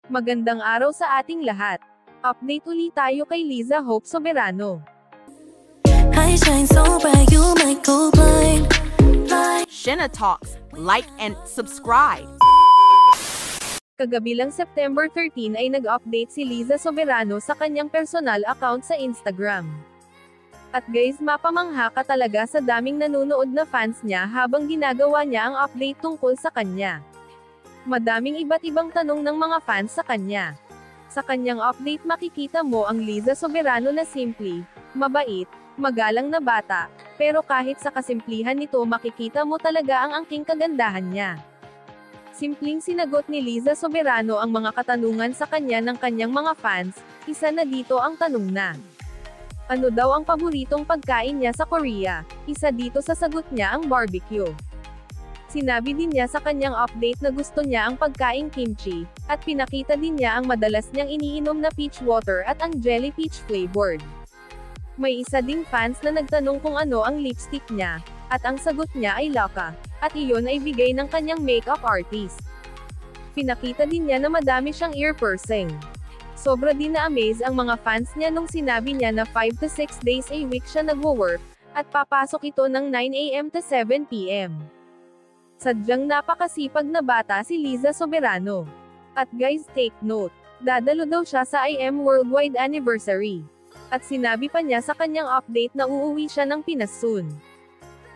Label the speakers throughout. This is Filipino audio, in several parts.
Speaker 1: Magandang araw sa ating lahat. Update uli tayo kay Liza Hope Soberano.
Speaker 2: I shine so bright, you might go blind.
Speaker 3: Shenna Talks, like and subscribe.
Speaker 1: Kagabi lang September 13 ay nag-update si Liza Soberano sa kanyang personal account sa Instagram. At guys, mapamangha ka talaga sa daming nanonood na fans niya habang ginagawa niya ang update tungkol sa kanya. Madaming iba't ibang tanong ng mga fans sa kanya. Sa kanyang update makikita mo ang Liza Soberano na simple, mabait, magalang na bata, pero kahit sa kasimplihan nito makikita mo talaga ang angking kagandahan niya. Simpleng sinagot ni Liza Soberano ang mga katanungan sa kanya ng kanyang mga fans, isa na dito ang tanong na. Ano daw ang paboritong pagkain niya sa Korea? Isa dito sa sagot niya ang barbecue. Sinabi din niya sa kanyang update na gusto niya ang pagkaing kimchi, at pinakita din niya ang madalas niyang iniinom na peach water at ang jelly peach flavored. May isa ding fans na nagtanong kung ano ang lipstick niya, at ang sagot niya ay Laka, at iyon ay bigay ng kanyang makeup artist. Pinakita din niya na madami siyang ear piercing. Sobra din na-amaze ang mga fans niya nung sinabi niya na 5 to 6 days a week siya nagwo-work, at papasok ito ng 9 AM to 7 PM. Sadyang napakasipag na bata si Liza Soberano. At guys, take note, dadalo daw siya sa IM Worldwide Anniversary. At sinabi pa niya sa kanyang update na uuwi siya ng Pinas soon.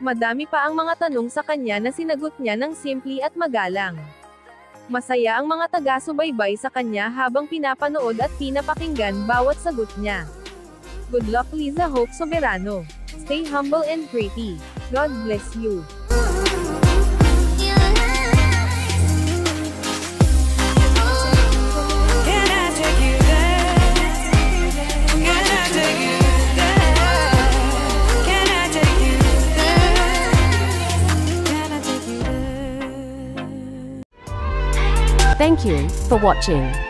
Speaker 1: Madami pa ang mga tanong sa kanya na sinagot niya ng simple at magalang. Masaya ang mga taga-subaybay sa kanya habang pinapanood at pinapakinggan bawat sagot niya. Good luck Liza Hope Soberano. Stay humble and pretty. God bless you.
Speaker 4: Thank you for watching.